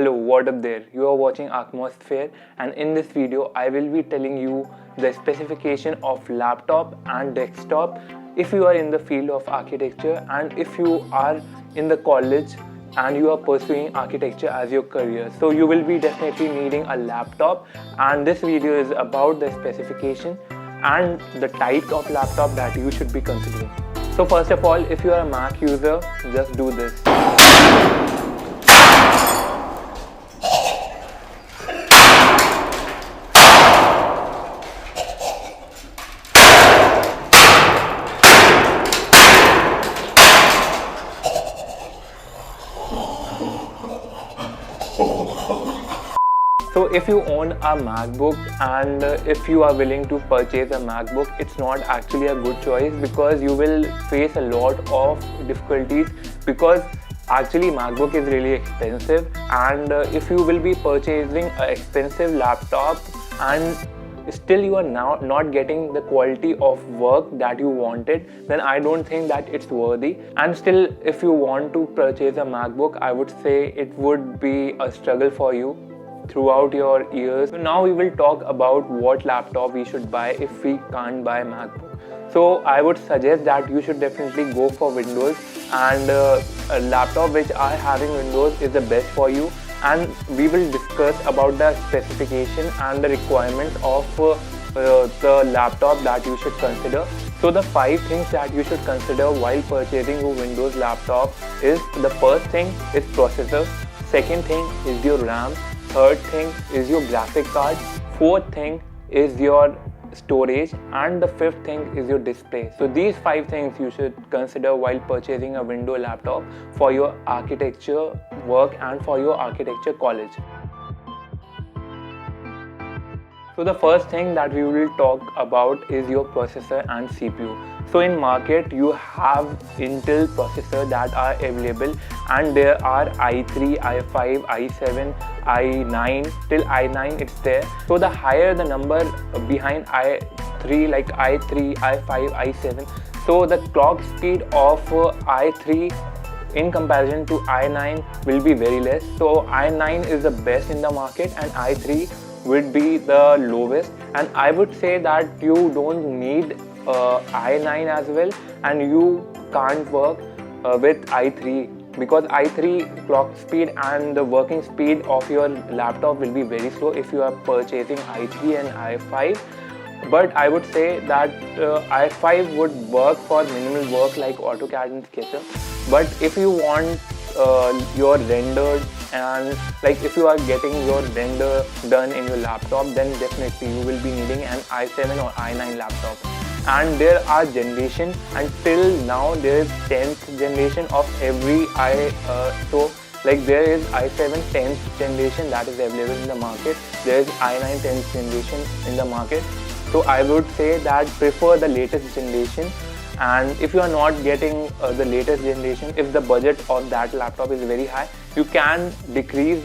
Hello, what up there? You are watching Atmosphere, and in this video I will be telling you the specification of laptop and desktop if you are in the field of architecture and if you are in the college and you are pursuing architecture as your career. So you will be definitely needing a laptop, and this video is about the specification and the type of laptop that you should be considering. So first of all, if you are a Mac user, just do this. So if you own a MacBook and if you are willing to purchase a MacBook, it's not actually a good choice because you will face a lot of difficulties, because actually MacBook is really expensive, and if you will be purchasing an expensive laptop and still you are now not getting the quality of work that you wanted, then I don't think that it's worthy. And still, if you want to purchase a MacBook, I would say it would be a struggle for you throughout your years. So now we will talk about what laptop we should buy if we can't buy MacBook. So I would suggest that you should definitely go for Windows, and a laptop which are having Windows is the best for you. And we will discuss about the specification and the requirements of the laptop that you should consider. So the 5 things that you should consider while purchasing a Windows laptop is: the first thing is processor, second thing is your RAM, third thing is your graphic card, fourth thing is your storage, and the fifth thing is your display. So these 5 things you should consider while purchasing a Windows laptop for your architecture work and for your architecture college. So the first thing that we will talk about is your processor and CPU. So in market you have Intel processor that are available, and there are i3, i5, i7, i9, till i9 it's there. So the higher the number behind i3, like i3, i5, i7, so the clock speed of i3 in comparison to i9 will be very less. So i9 is the best in the market and i3 would be the lowest, and I would say that you don't need i9 as well, and you can't work with i3 because i3 clock speed and the working speed of your laptop will be very slow if you are purchasing i3 and i5. But I would say that i5 would work for minimal work like AutoCAD and SketchUp. But if you want your rendered, and like if you are getting your render done in your laptop, then definitely you will be needing an i7 or i9 laptop. And there are generation, until now there is 10th generation of every so like there is i7 10th generation that is available in the market, there is i9 10th generation in the market. So I would say that prefer the latest generation. And if you are not getting the latest generation, if the budget of that laptop is very high, you can decrease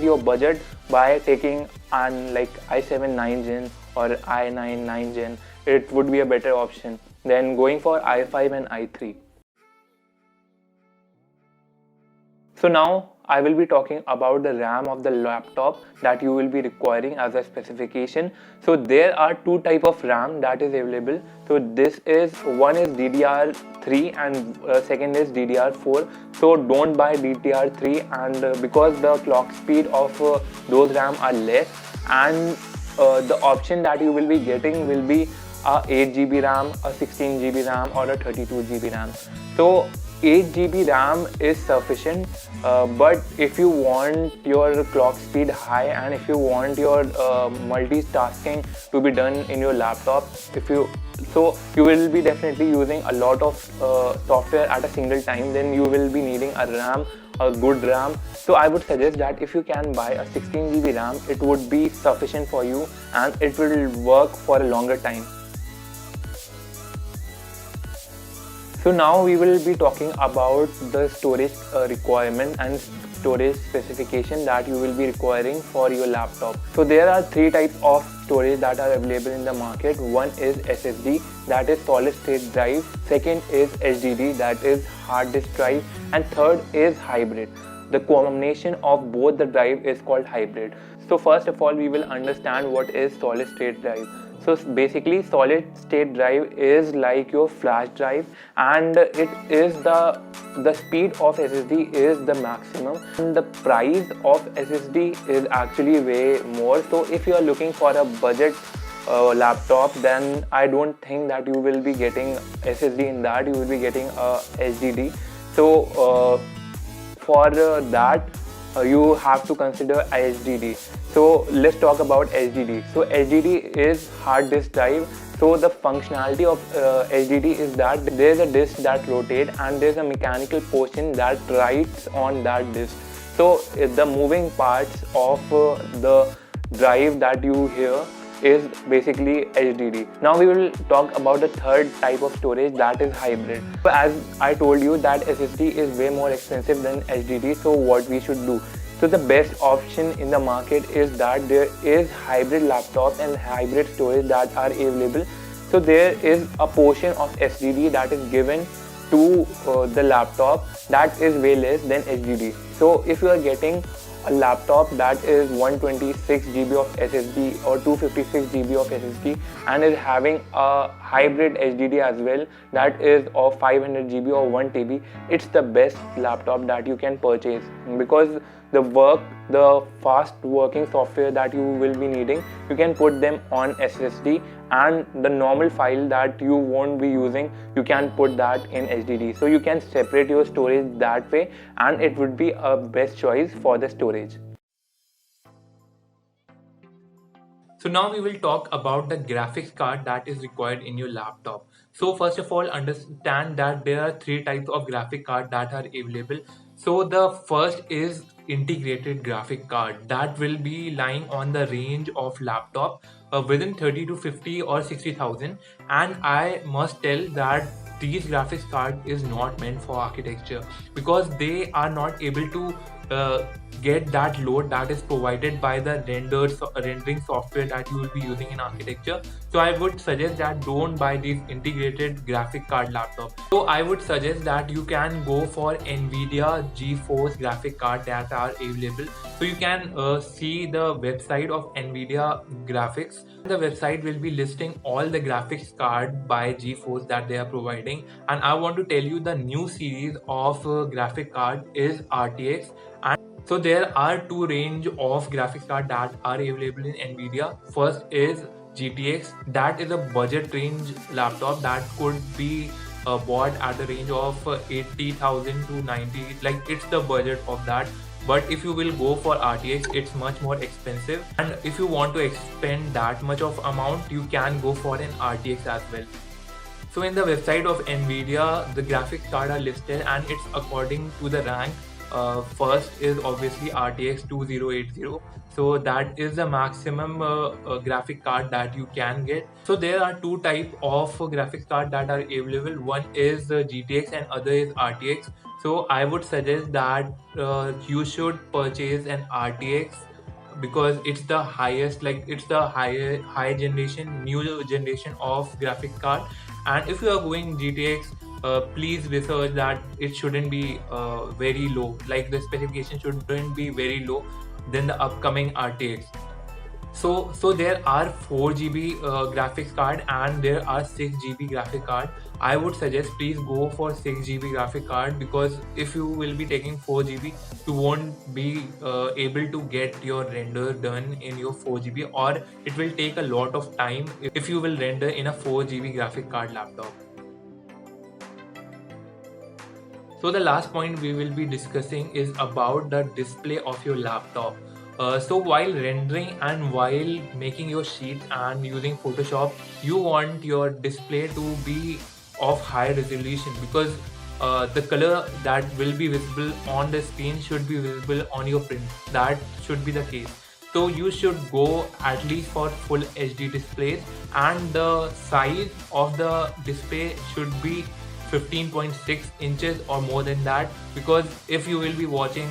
your budget by taking an like i7 9 gen or i9 9 gen. It would be a better option than going for i5 and i3. So now I will be talking about the RAM of the laptop that you will be requiring as a specification. So there are 2 types of RAM that is available. So this is, one is DDR3 and second is DDR4. So don't buy DDR3, and because the clock speed of those RAM are less, and the option that you will be getting will be a 8GB RAM, a 16GB RAM or a 32GB RAM. So 8GB RAM is sufficient, but if you want your clock speed high and if you want your multitasking to be done in your laptop, so you will be definitely using a lot of software at a single time, then you will be needing a good RAM. So I would suggest that if you can buy a 16GB RAM, it would be sufficient for you and it will work for a longer time. So now we will be talking about the storage requirement and storage specification that you will be requiring for your laptop. So there are 3 types of storage that are available in the market. One is SSD, that is solid state drive. Second is HDD, that is hard disk drive. And third is hybrid. the combination of both the drive is called hybrid. So first of all, we will understand what is solid state drive. So basically, solid state drive is like your flash drive, and it is the speed of SSD is the maximum, and the price of SSD is actually way more. So if you are looking for a budget laptop, then I don't think that you will be getting SSD in that. You will be getting a HDD. So for that you have to consider HDD. So let's talk about HDD. So HDD is hard disk drive. So the functionality of HDD is that there is a disk that rotates and there is a mechanical portion that writes on that disk. So the moving parts of the drive that you hear is basically HDD. Now we will talk about the third type of storage, that is hybrid. So as I told you that SSD is way more expensive than HDD, so what we should do? So the best option in the market is that there is hybrid laptops and hybrid storage that are available. So there is a portion of SSD that is given to the laptop that is way less than HDD. So if you are getting a laptop that is 126 GB of SSD or 256 GB of SSD and is having a hybrid HDD as well that is of 500 GB or 1 TB, it's the best laptop that you can purchase, because the fast working software that you will be needing, you can put them on SSD, and the normal file that you won't be using, you can put that in HDD. So you can separate your storage that way, and it would be a best choice for the storage. So now we will talk about the graphics card that is required in your laptop. So first of all, understand that there are three types of graphic card that are available. So the first is integrated graphic card that will be lying on the range of laptop within 30 to 50 or 60,000, and I must tell that these graphics card is not meant for architecture, because they are not able to get that load that is provided by the rendering software that you will be using in architecture. So I would suggest that don't buy these integrated graphic card laptop. So I would suggest that you can go for Nvidia GeForce graphic card that are available. So you can see the website of Nvidia graphics. The website will be listing all the graphics card by GeForce that they are providing, and I want to tell you the new series of graphic card is RTX. And so there are two range of graphics card that are available in Nvidia. First is GTX, that is a budget range laptop that could be bought at the range of 80,000 to 90, like it's the budget of that. But if you will go for RTX, it's much more expensive, and if you want to expend that much of amount, you can go for an RTX as well. So in the website of Nvidia, the graphics card are listed and it's according to the rank. First is obviously RTX 2080. So that is the maximum graphic card that you can get. So there are two types of graphics card that are available. One is GTX and other is RTX. So I would suggest that you should purchase an RTX, because it's the highest, like it's the high generation, new generation of graphics card. And if you are going GTX, please research that it shouldn't be very low, like the specification shouldn't be very low than the upcoming RTX. So there are 4 GB graphics card and there are 6 GB graphic card. I would suggest please go for 6 GB graphic card, because if you will be taking 4 GB, you won't be able to get your render done in your 4 GB, or it will take a lot of time if you will render in a 4 GB graphic card laptop. So the last point we will be discussing is about the display of your laptop. So while rendering and while making your sheets and using Photoshop, you want your display to be of high resolution, because the color that will be visible on the screen should be visible on your print. That should be the case. So you should go at least for full HD displays, and the size of the display should be 15.6 inches or more than that, because if you will be watching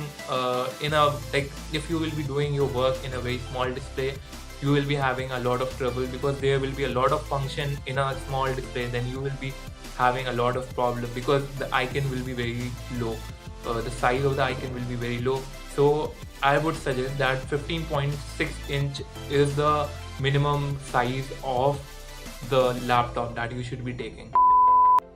if you will be doing your work in a very small display, you will be having a lot of trouble, because there will be a lot of function in a small display. Then you will be having a lot of problem because the icon will be very low. the size of the icon will be very low. So I would suggest that 15.6 inch is the minimum size of the laptop that you should be taking.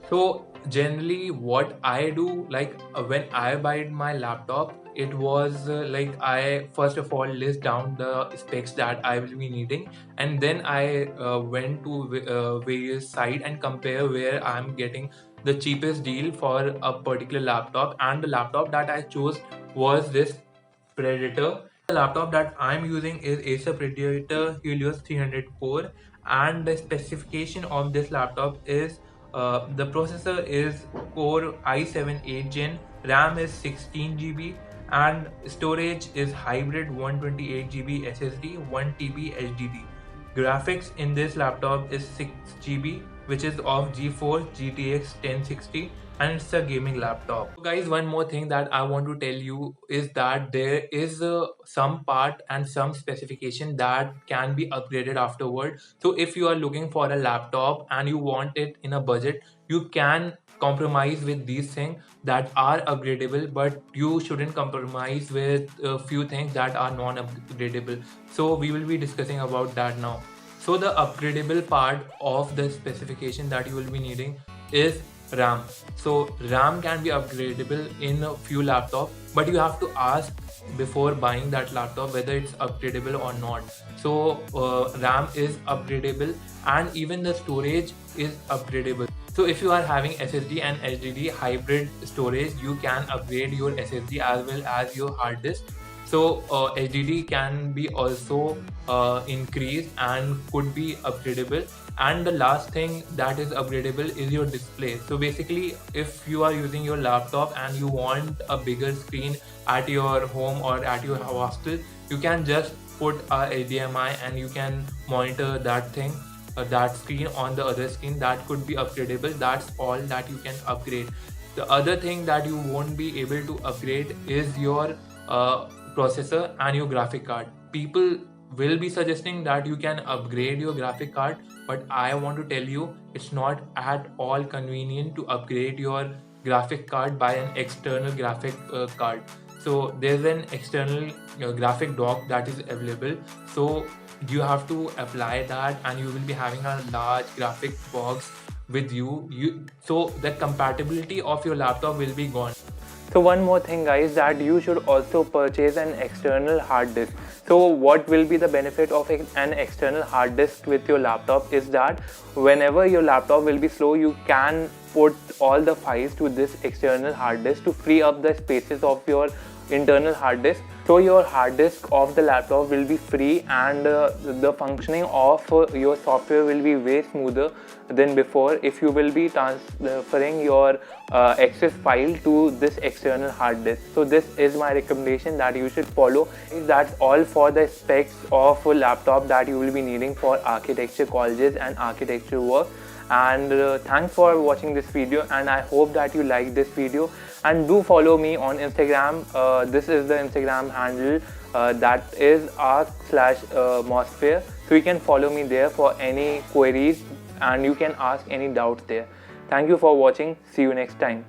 So generally what I do, like when I buy my laptop, it was like I first of all list down the specs that I will be needing, and then I went to various site and compare where I'm getting the cheapest deal for a particular laptop, and the laptop that I chose was this Predator. The laptop that I'm using is Acer Predator Helios 300 core, and the specification of this laptop is the processor is Core i7 8 Gen, RAM is 16 GB, and storage is hybrid 128 GB SSD, 1 TB HDD. Graphics in this laptop is 6 GB, which is of GeForce GTX 1060, and it's a gaming laptop. So guys, one more thing that I want to tell you is that there is some part and some specification that can be upgraded afterward. So if you are looking for a laptop and you want it in a budget, you can compromise with these things that are upgradable, but you shouldn't compromise with a few things that are non-upgradable. So we will be discussing about that now. So the upgradable part of the specification that you will be needing is RAM. So RAM can be upgradable in a few laptops, but you have to ask before buying that laptop whether it's upgradable or not. So RAM is upgradable, and even the storage is upgradable. So if you are having SSD and HDD hybrid storage, you can upgrade your SSD as well as your hard disk. So HDD can be also increased and could be upgradable. And the last thing that is upgradable is your display. So basically, if you are using your laptop and you want a bigger screen at your home or at your hostel, you can just put a HDMI and you can monitor that thing, that screen on the other screen. That could be upgradable. That's all that you can upgrade. The other thing that you won't be able to upgrade is your processor and your graphic card. People will be suggesting that you can upgrade your graphic card, but I want to tell you it's not at all convenient to upgrade your graphic card by an external graphic card. So there's an external graphic dock that is available. So you have to apply that, and you will be having a large graphic box with you. So the compatibility of your laptop will be gone. So one more thing guys, that you should also purchase an external hard disk. So what will be the benefit of an external hard disk with your laptop is that whenever your laptop will be slow, you can put all the files to this external hard disk to free up the spaces of your internal hard disk. So your hard disk of the laptop will be free, and the functioning of your software will be way smoother than before if you will be transferring your access file to this external hard disk. So this is my recommendation that you should follow. That's all for the specs of a laptop that you will be needing for architecture colleges and architecture work. And thanks for watching this video, and I hope that you like this video, and do follow me on Instagram. This is the Instagram handle, that is arc/mosphere. So you can follow me there for any queries, and you can ask any doubts there. Thank you for watching. See you next time.